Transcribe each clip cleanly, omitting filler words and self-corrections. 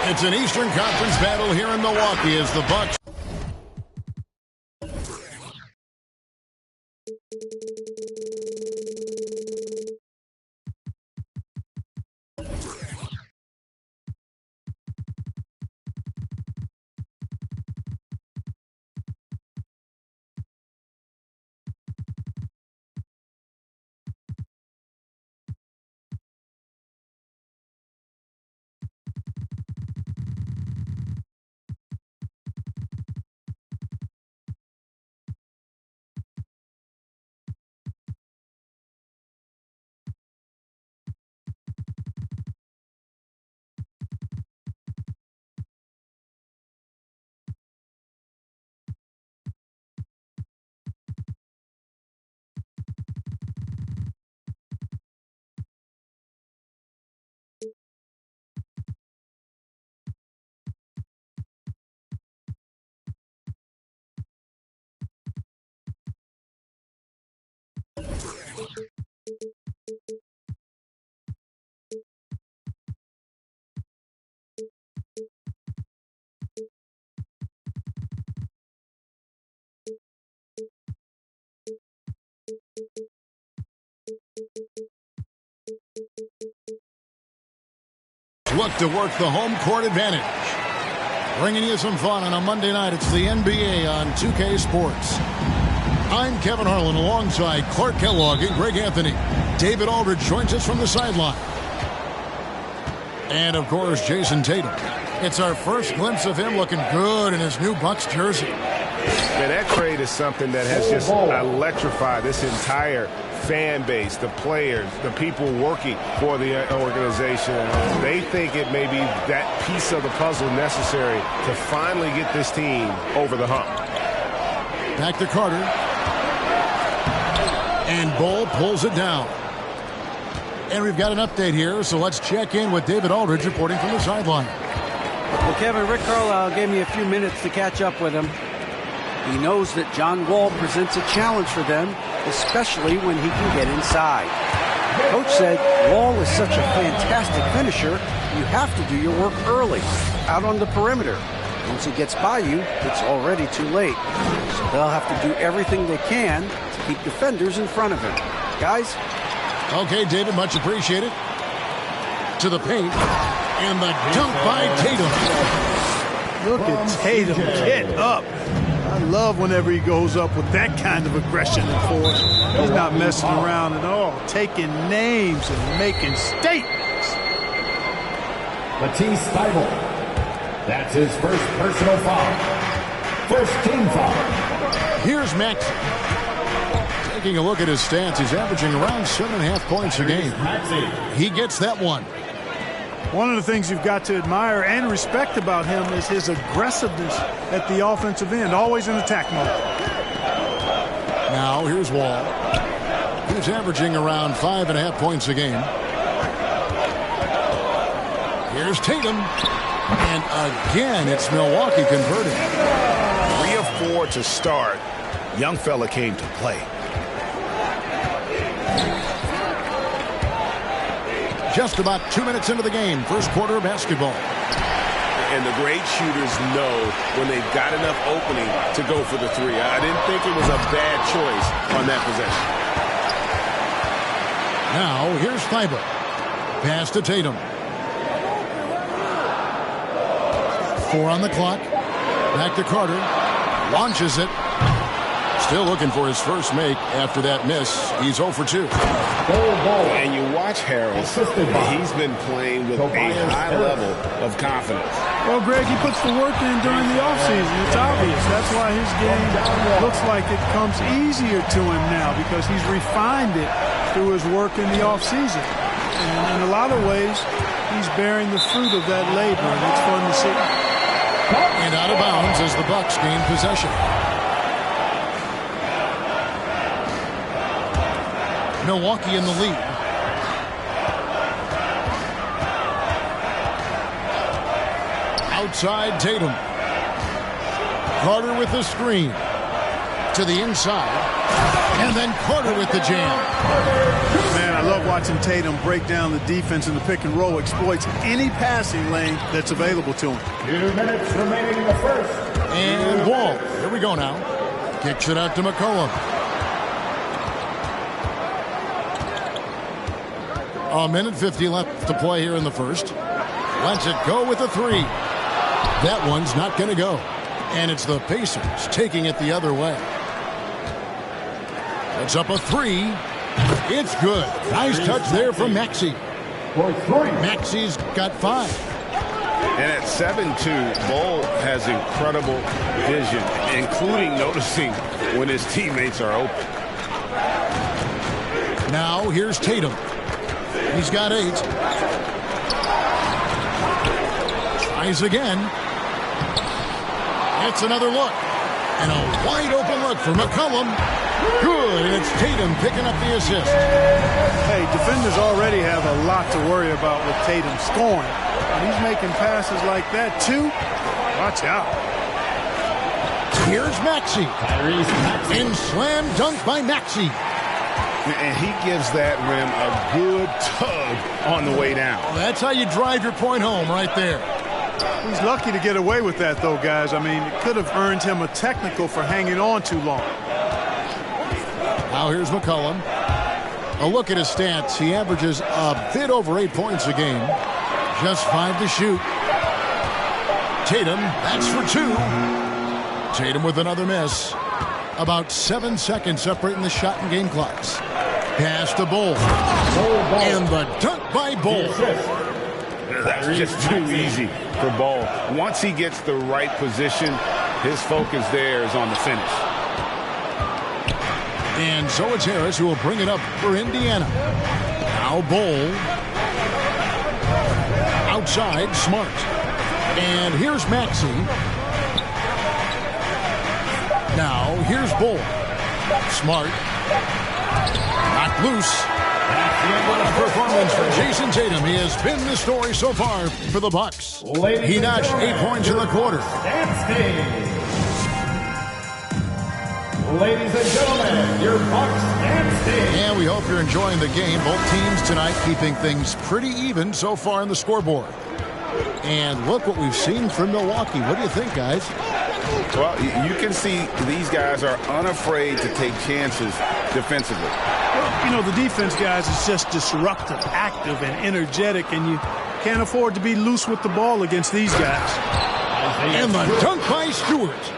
It's an Eastern Conference battle here in Milwaukee as the Bucks. Look to work the home court advantage. Bringing you some fun on a Monday night. It's the NBA on 2K Sports. I'm Kevin Harlan alongside Clark Kellogg and Greg Anthony. David Aldridge joins us from the sideline. And, of course, Jason Tatum. It's our first glimpse of him looking good in his new Bucks jersey. Man, that trade is something that has just electrified this entire fan base, the players, the people working for the organization. They think it may be that piece of the puzzle necessary to finally get this team over the hump. Back to Carter. And Bull pulls it down. And we've got an update here, so let's check in with David Aldridge reporting from the sideline. Well, Kevin, Rick Carlisle gave me a few minutes to catch up with him. He knows that John Wall presents a challenge for them, especially when he can get inside. Coach said Wall is such a fantastic finisher, you have to do your work early, out on the perimeter. Once he gets by you, it's already too late. So they'll have to do everything they can to keep defenders in front of him. Guys? Okay, David, much appreciated. To the paint. And the dunk by Tatum. Look at Tatum get up. I love whenever he goes up with that kind of aggression and force. He's not messing around at all, taking names and making statements. Matisse Thybulle. That's his first personal foul. First team foul. Here's Max. Taking a look at his stats, he's averaging around 7.5 points a game. He gets that one. One of the things you've got to admire and respect about him is his aggressiveness at the offensive end, always in attack mode. Now, here's Wall. He's averaging around 5.5 points a game. Here's Tatum. And again, it's Milwaukee converting. 3 of 4 to start. Young fella came to play. Just about 2 minutes into the game, first quarter of basketball. And the great shooters know when they've got enough opening to go for the three. I didn't think it was a bad choice on that possession. Now, here's Thybulle. Pass to Tatum. 4 on the clock. Back to Carter. Launches it. Still looking for his first make after that miss. He's 0 for 2. And you watch Harris, he's been playing with a high level of confidence. Well, Greg, he puts the work in during the offseason. It's obvious. That's why his game looks like it comes easier to him now, because he's refined it through his work in the offseason. And in a lot of ways, he's bearing the fruit of that labor, and it's fun to see. And out of bounds as the Bucks gain possession. Milwaukee in the lead. Outside Tatum. Carter with the screen. To the inside. And then Carter with the jam. Man, I love watching Tatum break down the defense in the pick and roll, exploits any passing lane that's available to him. 2 minutes remaining in the first. And Wall. Here we go now. Kicks it out to McCollum. A minute 50 left to play here in the first. Lets it go with a three. That one's not going to go. And it's the Pacers taking it the other way. It's up a three. It's good. Nice touch there from Maxey. Maxey's got 5. And at 7'2", Bol has incredible vision, including noticing when his teammates are open. Now here's Tatum. He's got 8. Tries again. It's another look. And a wide open look for McCollum. Good, and it's Tatum picking up the assist. Hey, defenders already have a lot to worry about with Tatum scoring. And he's making passes like that, too. Watch out. Here's Maxey. And slam dunk by Maxey. And he gives that rim a good tug on the way down. Well, that's how you drive your point home right there. He's lucky to get away with that, though, guys. I mean, it could have earned him a technical for hanging on too long. Now here's McCollum. A look at his stats. He averages a bit over 8 points a game. Just 5 to shoot. Tatum, that's for 2. Tatum with another miss. About 7 seconds separating the shot and game clocks. Pass to Bol. And the dunk by Bol. That's just too easy for Bol. Once he gets the right position, his focus there is on the finish. And so it's Harris who will bring it up for Indiana. Now Bol. Outside, Smart. And here's Maxey. Now here's Bol. Smart. Knocked loose. What a performance for Jason Tatum. He has been the story so far for the Bucks. He notched 8 points in the quarter. Ladies and gentlemen, your Bucks standing. And we hope you're enjoying the game. Both teams tonight keeping things pretty even so far on the scoreboard. And look what we've seen from Milwaukee. What do you think, guys? Well, you can see these guys are unafraid to take chances defensively. Well, you know, the defense, guys, is just disruptive, active, and energetic, and you can't afford to be loose with the ball against these guys. And the dunk by Stewart.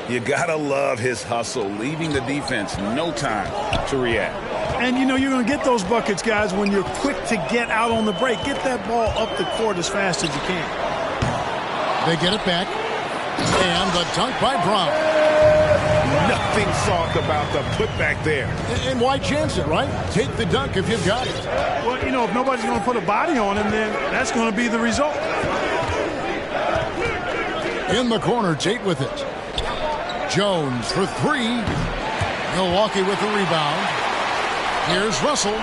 You gotta love his hustle, leaving the defense no time to react. And, you know, you're going to get those buckets, guys, when you're quick to get out on the break. Get that ball up the court as fast as you can. They get it back. And the dunk by Brown. Nothing soft about the putback there. And why chance it, right? Take the dunk if you've got it. Well, you know, if nobody's going to put a body on him, then that's going to be the result. In the corner, Tate with it. Jones for 3. Milwaukee with the rebound. Here's Russell.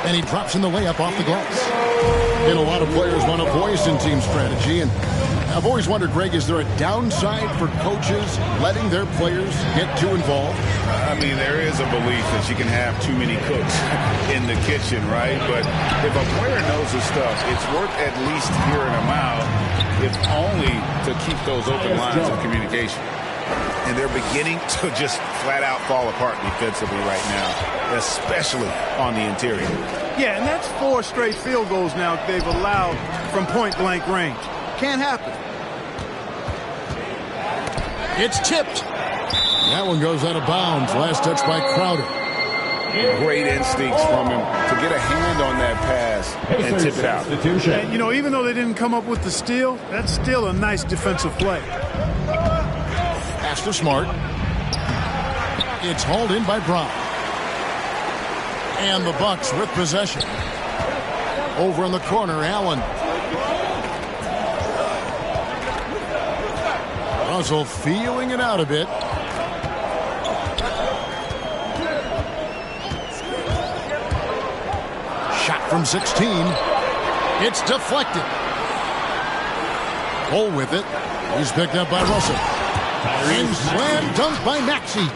And he drops in the layup off the glass. And a lot of players want a voice in team strategy. And I've always wondered, Greg, is there a downside for coaches letting their players get too involved? I mean, there is a belief that you can have too many cooks in the kitchen, right? But if a player knows his stuff, it's worth at least hearing him out, if only to keep those open lines of communication. And they're beginning to just flat out fall apart defensively right now, especially on the interior. Yeah, and that's 4 straight field goals now they've allowed from point-blank range. Can't happen. It's tipped. That one goes out of bounds. Last touch by Crowder. Great instincts from him to get a hand on that pass and tip it out. And, you know, even though they didn't come up with the steal, that's still a nice defensive play. Pass to Smart. It's hauled in by Brown. And the Bucks with possession. Over in the corner, Allen. Russell feeling it out a bit. Shot from 16. It's deflected. Bull with it. He's picked up by Russell. And slam dunk by Maxey.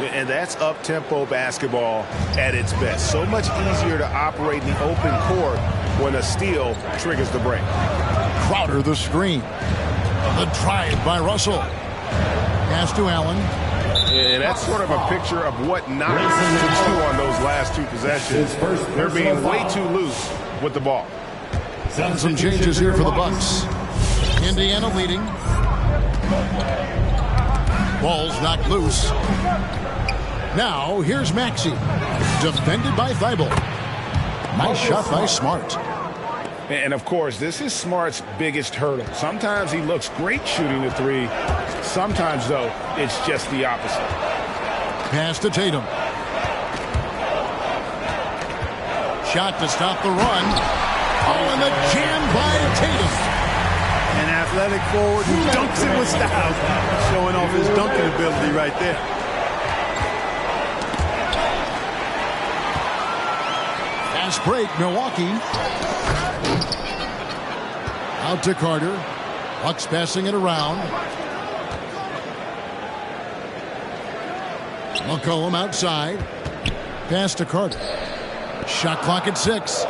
And that's up-tempo basketball at its best. So much easier to operate in the open court when a steal triggers the break. Crowder the screen. The drive by Russell. Pass to Allen. And that's sort of a picture of what not to do on those last two possessions. They're being way too loose with the ball. Some changes here for the Bucks. Indiana leading. Ball's knocked loose. Now here's Maxey. Defended by Thibault. Nice shot by Smart. And of course, this is Smart's biggest hurdle. Sometimes he looks great shooting the three. Sometimes, though, it's just the opposite. Pass to Tatum. Shot to stop the run. Oh, and the jam by Tatum. An athletic forward who dunks it with style. Showing off his dunking ability right there. Fast break, Milwaukee. Out to Carter. Bucks passing it around. McCollum outside. Pass to Carter. Shot clock at 6.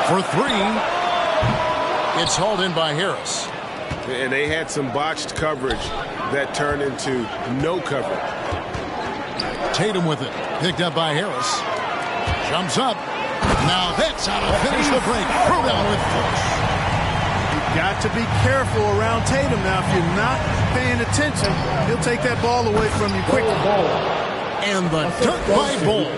For 3. It's hauled in by Harris. And they had some botched coverage that turned into no coverage. Tatum with it. Picked up by Harris. Jumps up. Now that's how to finish the break. Throw down with force. You've got to be careful around Tatum now. If you're not paying attention, he'll take that ball away from you quickly. And the dunk by Bull.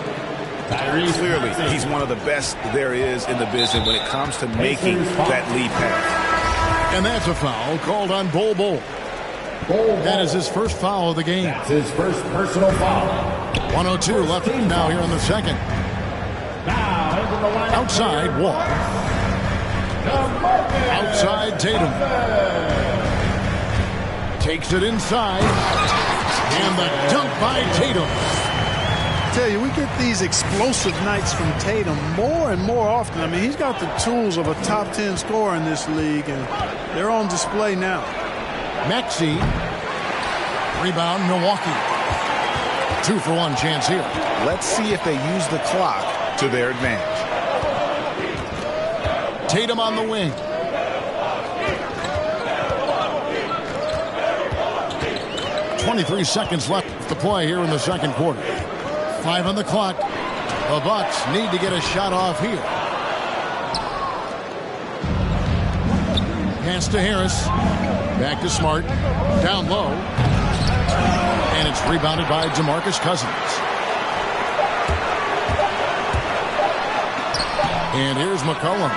Clearly, he's one of the best there is in the business when it comes to making that lead pass. And that's a foul called on Bull. That is his first foul of the game. That's his first personal foul. 102 left now here in the second. Outside Wall. Outside Tatum. Takes it inside. And the dunk by Tatum. I tell you, we get these explosive nights from Tatum more and more often. I mean, he's got the tools of a top 10 scorer in this league, and they're on display now. Maxey. Rebound Milwaukee. 2-for-1 chance here. Let's see if they use the clock to their advantage. Tatum on the wing. .23 seconds left to play here in the second quarter. 5 on the clock. The Bucks need to get a shot off here. Pass to Harris. Back to Smart. Down low. And it's rebounded by DeMarcus Cousins. And here's McCollum.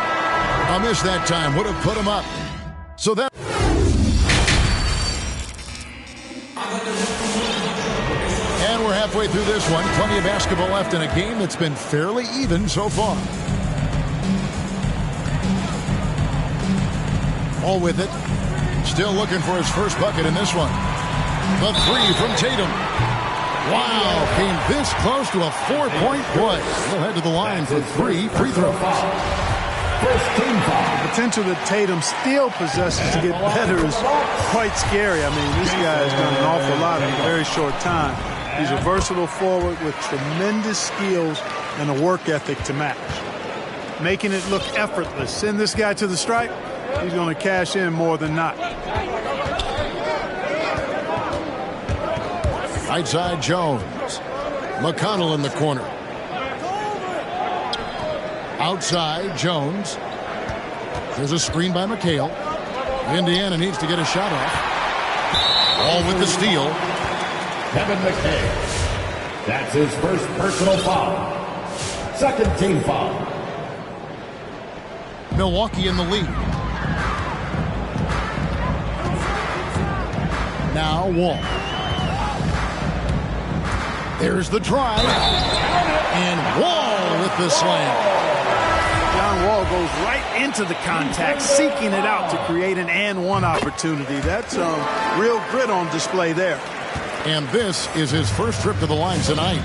A miss that time. Would have put him up. So that... And we're halfway through this one. Plenty of basketball left in a game that's been fairly even so far. All with it. Still looking for his first bucket in this one. The 3 from Tatum. Wow, came this close to a 4-point play. He'll head to the line for 3 free throws. First team foul. The potential that Tatum still possesses to get better is quite scary. I mean, this guy has done an awful lot in a very short time. He's a versatile forward with tremendous skills and a work ethic to match. Making it look effortless. Send this guy to the stripe, he's going to cash in more than not. Right side Jones. McConnell in the corner. Outside Jones. There's a screen by McHale. Indiana needs to get a shot off. All with the steal. Kevin McHale. That's his first personal foul. Second team foul. Milwaukee in the lead. Now Wall. There's the drive. And Wall with the slam. John Wall goes right into the contact, seeking it out to create an and-one opportunity. That's real grit on display there. And this is his first trip to the line tonight.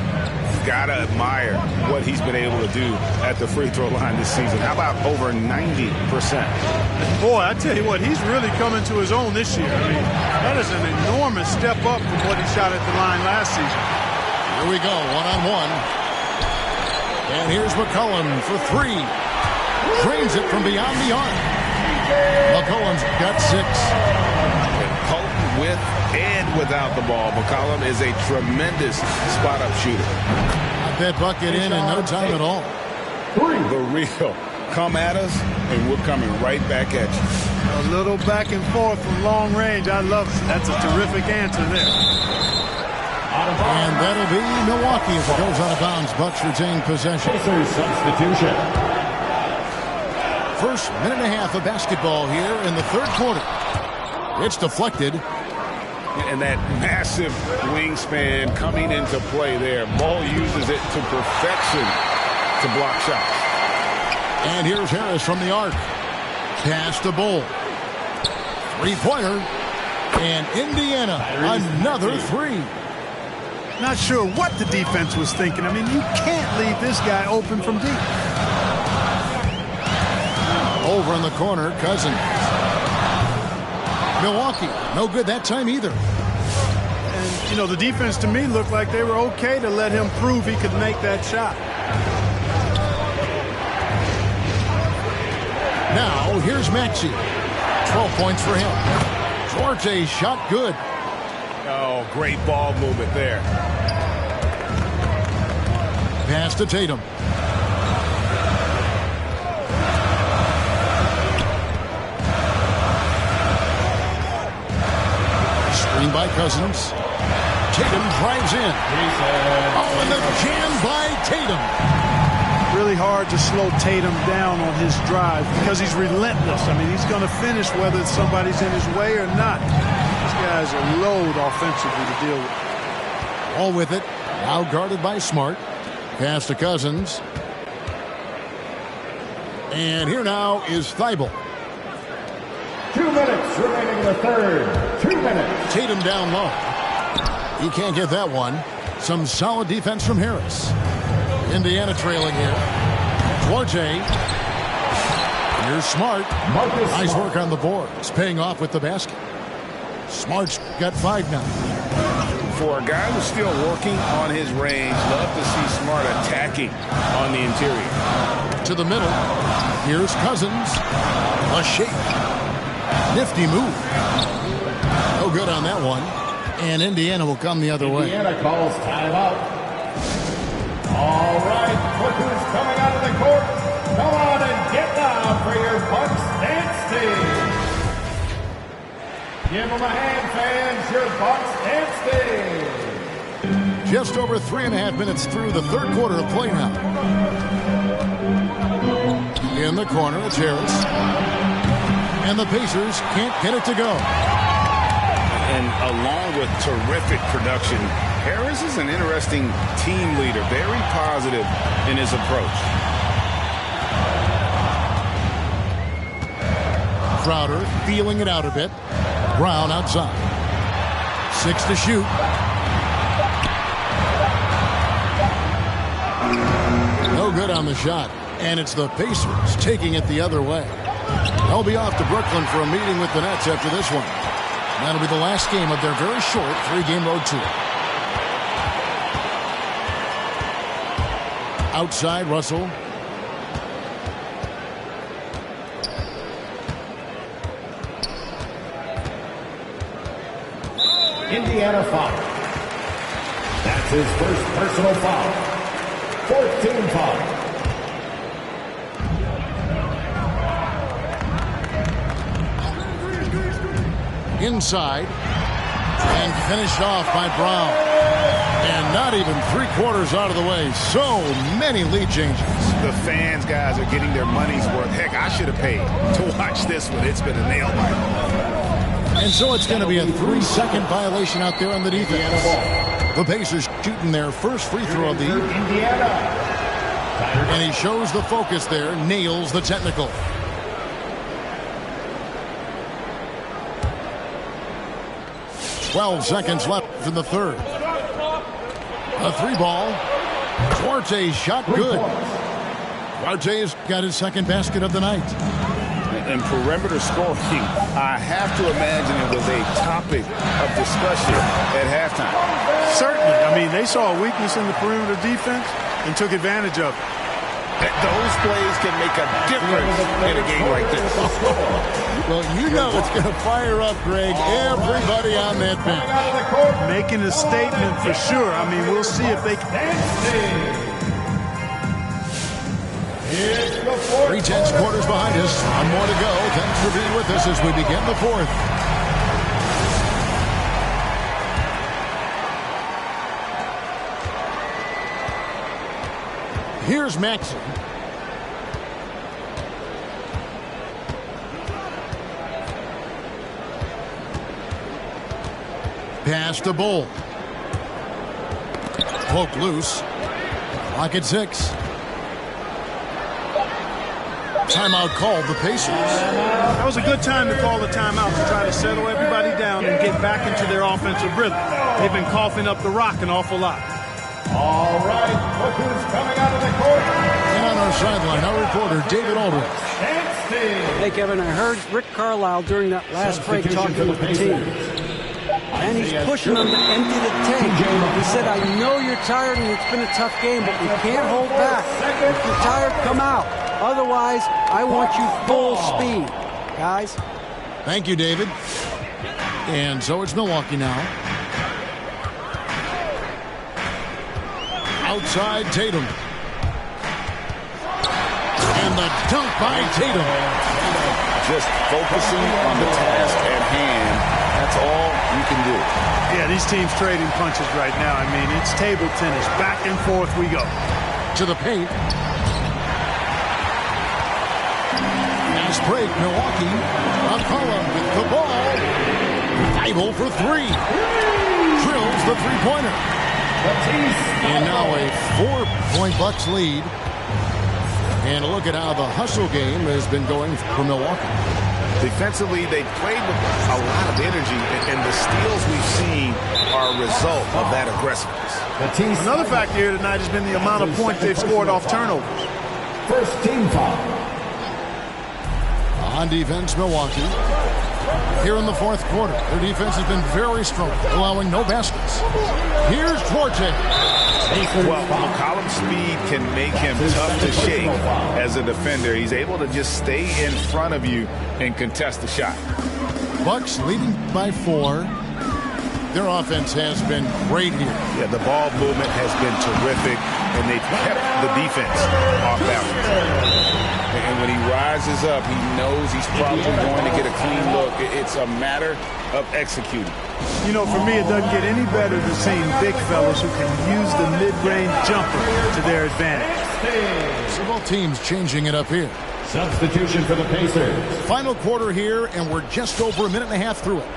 Gotta admire what he's been able to do at the free throw line this season. How about over 90%? Boy, I tell you what, he's really coming to his own this year. I mean, that is an enormous step up from what he shot at the line last season. Here we go, one-on-one. And here's McCollum for three. Drains it from beyond the arc. McCollum's got 6. And potent with and without the ball. McCollum is a tremendous spot-up shooter. Got that bucket in no time at all. The real. Come at us, and we're coming right back at you. A little back and forth from long range. I love it. That's a terrific answer there. And that'll be Milwaukee as it goes out of bounds. Bucks retain possession. Substitution. First minute and a half of basketball here in the third quarter. It's deflected. And that massive wingspan coming into play there. Ball uses it to perfection to block shots. And here's Harris from the arc. Pass to Bull. Three-pointer. And Indiana, another 3. Not sure what the defense was thinking. I mean, you can't leave this guy open from deep. Over in the corner, Cousins. Milwaukee, no good that time either. And, you know, the defense to me looked like they were okay to let him prove he could make that shot. Now, here's Maxey. 12 points for him. Duarte shot good. Oh, great ball movement there. Pass to Tatum. Screen by Cousins. Tatum drives in. Oh, and the jam by Tatum. Really hard to slow Tatum down on his drive because he's relentless. I mean, he's going to finish whether somebody's in his way or not. This guy's a load offensively to deal with. All with it. Now guarded by Smart. Pass to Cousins. And here now is Thibault. 2 minutes remaining in the third. 2 minutes. Tatum down low. He can't get that one. Some solid defense from Harris. Indiana trailing here. Duarte. Here's Smart. Nice work on the board. It's paying off with the basket. Smart's got 5 now. For a guy who's still working on his range, love to see Smart attacking on the interior. To the middle. Here's Cousins. A shake. Nifty move. No good on that one. And Indiana will come the other way. Indiana calls timeout. All right, Clippers coming out of the court. Come on and get down for your Bucks dance team. Give them a hand, fans. Your Bucks dance team. Just over 3.5 minutes through the third quarter of play now. In the corner, it's Harris. And the Pacers can't get it to go. And along with terrific production, Harris is an interesting team leader, very positive in his approach. Crowder feeling it out a bit. Brown outside. 6 to shoot. No good on the shot. And it's the Pacers taking it the other way. They'll be off to Brooklyn for a meeting with the Nets after this one. That'll be the last game of their very short 3-game road tour. Outside, Russell. Indiana foul. That's his first personal foul. 14 foul. Inside. And finished off by Brown. And not even 3/4 out of the way. So many lead changes. The fans, guys, are getting their money's worth. Heck, I should have paid to watch this one. It's been a nail biter. And so it's going to be a 3-second violation out there on the defense. The Pacers shooting their first free throw of the evening. And he shows the focus there, nails the technical. "12 seconds left in the third. A 3-ball. Duarte's shot good. Duarte's got his second basket of the night. And perimeter scoring, I have to imagine it was a topic of discussion at halftime. Certainly. I mean, they saw a weakness in the perimeter defense and took advantage of it. Those plays can make a difference in a game like this. Well, you know it's going to fire up, Greg, everybody on that bench. Making a statement for sure. I mean, we'll see if they can. 3/10 quarters behind us. One more to go. Thanks for being with us as we begin the fourth. Here's Maxey. Pass to Bull. Poke loose. Clock at 6. Timeout called the Pacers. That was a good time to call the timeout to try to settle everybody down and get back into their offensive rhythm. They've been coughing up the rock an awful lot. All right, look who's coming out of the court. And on our sideline, our reporter, David Aldridge. Hey, Kevin, I heard Rick Carlisle during that last break talking with the team. And he's pushing them to empty the tank. He said, I know you're tired and it's been a tough game, but we can't hold back. If you're tired, come out. Otherwise, I want you full speed, guys. Thank you, David. And so it's Milwaukee now. Outside Tatum. And the dunk by Tatum. Just focusing on the task at hand. That's all you can do. Yeah, these teams trading punches right now. I mean, it's table tennis. Back and forth we go. To the paint. Fast break, Milwaukee. McCollum with the ball. Thibault for 3. Drills the three-pointer. And now a 4-point Bucks lead. And look at how the hustle game has been going for Milwaukee. Defensively, they played with a lot of energy, and the steals we've seen are a result of that aggressiveness. Another factor here tonight has been the amount of points they've scored off turnovers. First team foul. On defense, Milwaukee. Here in the fourth quarter, their defense has been very strong, allowing no baskets. Here's Duarte. Well, McCollum's speed can make him tough to shake as a defender. He's able to just stay in front of you and contest the shot. Bucks leading by 4. Their offense has been great here. Yeah, the ball movement has been terrific, and they've kept the defense off balance. And when he rises up, he knows he's probably going to get a clean look. It's a matter of executing. You know, for me, it doesn't get any better than seeing big fellas who can use the mid-range jumper to their advantage. So both teams changing it up here. Substitution for the Pacers. Final quarter here, and we're just over a minute and a half through it.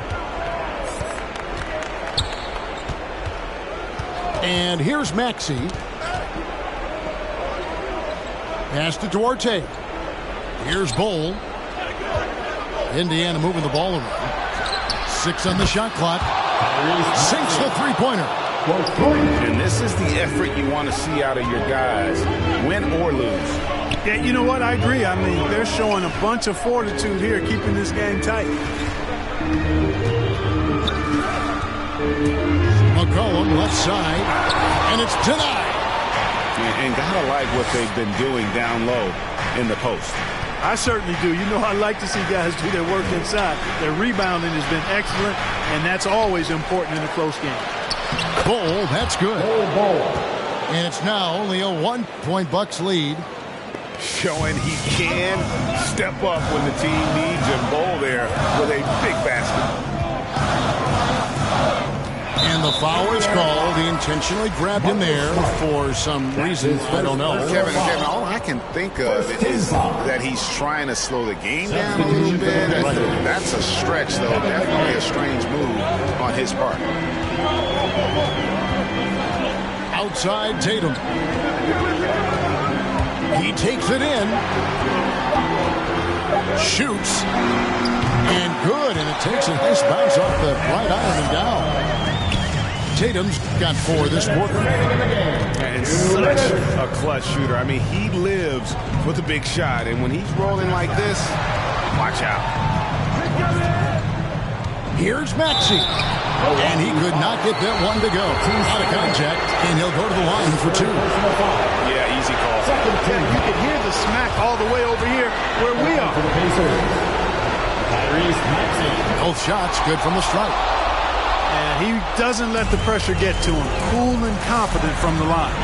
And here's Maxey. Pass to Duarte. Here's Bull. Indiana moving the ball around. 6 on the shot clock. Sinks the three-pointer. And this is the effort you want to see out of your guys, win or lose. Yeah, you know what? I agree. I mean, they're showing a bunch of fortitude here, keeping this game tight. McCollum left side, and it's denied. And gotta like what they've been doing down low in the post. I certainly do. You know, I like to see guys do their work inside. Their rebounding has been excellent, and that's always important in a close game. Bull, that's good. And it's now only a 1-point Bucks lead. Showing he can step up when the team needs him. Bull there with a big basket. And the foul is called. He intentionally grabbed him there for some reason. I don't know. Kevin, all I can think of is that he's trying to slow the game down a little bit. That's a stretch, though. Definitely a strange move on his part. Outside Tatum. He takes it in. Shoots. And good. And it takes a nice bounce off the right iron and down. Tatum's got 4 this quarter. And such a clutch shooter. I mean, he lives with a big shot. And when he's rolling like this, watch out. Here's Maxey. And he could not get that one to go. Out of contact, and he'll go to the line for 2. Yeah, easy call. You can hear the smack all the way over here where we are. Both shots good from the stripe. And he doesn't let the pressure get to him. Cool and confident from the line.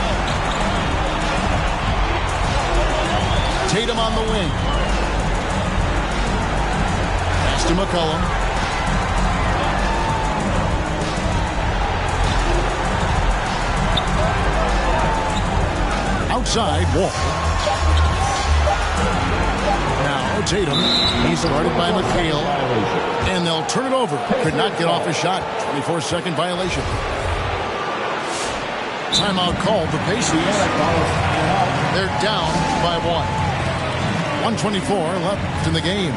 Tatum on the wing. Pass to McCollum. Outside, Wall. Now Tatum. He's guarded by McHale. And they'll turn it over. Could not get off his shot. 24-second violation. Timeout called. The Pacers. They're down by 1. 1:24 left in the game.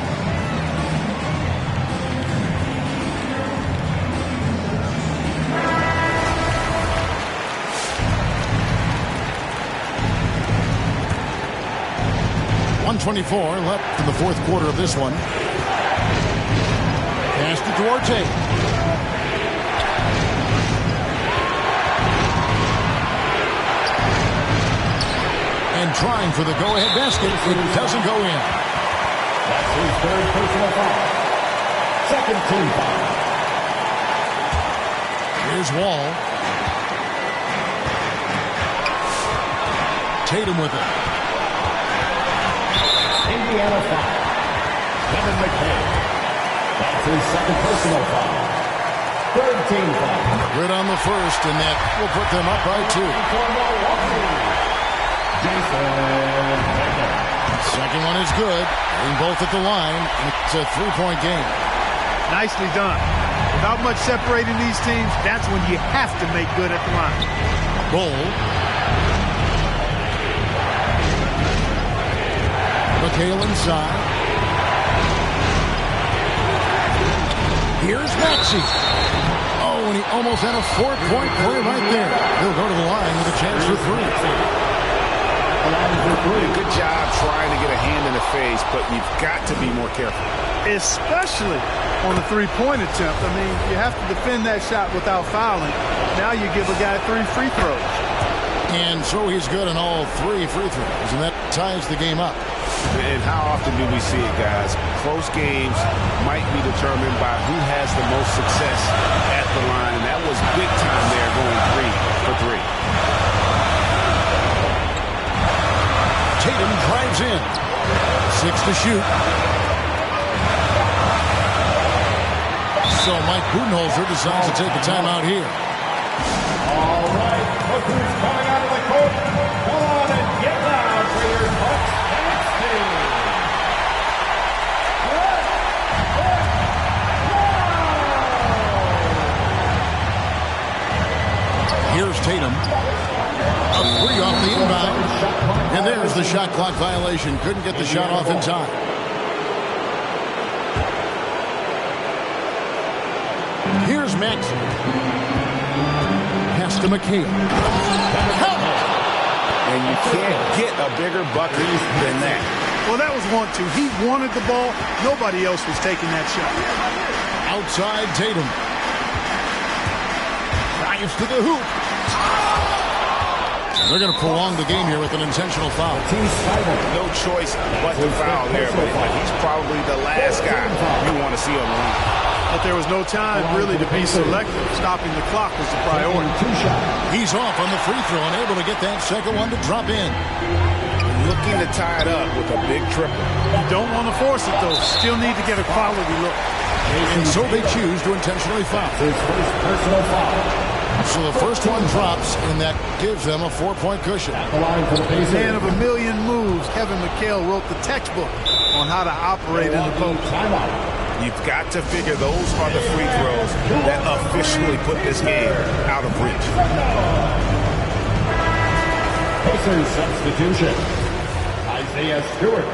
.24 left in the fourth quarter of this one. Pass to Duarte. And trying for the go-ahead basket. It doesn't go in. That's his 3rd personal foul. 2nd team foul. Here's Wall. Tatum with it. Indiana foul. Kevin McHale. That's his 2nd personal foul. 3rd team foul. Good on the first, and that will put them up by 2. Second one is good. Being both at the line. It's a 3-point game. Nicely done. Without much separating these teams, that's when you have to make good at the line. Goal. McHale inside. Here's Maxey. Oh, and he almost had a 4-point play right there. He'll go to the line with a chance for 3. Good job trying to get a hand in the face, but you've got to be more careful. Especially on the 3-point attempt. I mean, you have to defend that shot without fouling. Now you give a guy 3 free throws. And so he's good on all 3 free throws, and that ties the game up. And how often do we see it, guys? Close games might be determined by who has the most success at the line, and that was big time there going 3 for 3. Tatum drives in. 6 to shoot. So Mike Budenholzer decides to take a timeout here. All right, look who's coming out of the court. Come on and get down for your Bucks dance team. Here's Tatum. A 3 off the inbound. And there's the shot clock violation. Couldn't get the shot off in time. Here's Maxey. Pass to McHale. And you can't get a bigger bucket than that. Well, that was 1-2. He wanted the ball. Nobody else was taking that shot. Outside Tatum. Drives to the hoop. They're going to prolong the game here with an intentional foul. No choice but to foul there, but he's probably the last guy you want to see on the line. But there was no time really to be selective. Stopping the clock was the priority. He's off on the free throw, unable to get that second one to drop in. looking to tie it up with a big triple. You don't want to force it, though. Still need to get a quality look. And so they choose to intentionally foul. His first personal foul. So the first one drops, and that gives them a 4-point cushion. At the line for the Pacers. Man of a million moves, Kevin McHale wrote the textbook on how to operate in the post. Timeout. You've got to figure those are the free throws that officially put this game out of reach. Pacers substitution. Isaiah Stewart.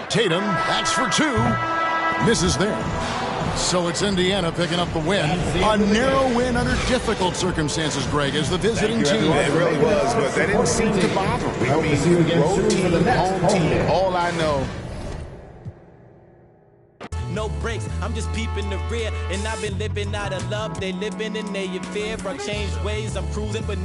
Tatum backs for two. Misses there. So it's Indiana picking up the win. A narrow win under difficult circumstances, Greg, as the visiting team. It really was, but that didn't seem to bother me. I mean, road team, home team, all I know. No breaks, I'm just peeping the rear. And I've been living out of love. They living in their fear. I changed ways, I'm cruising, but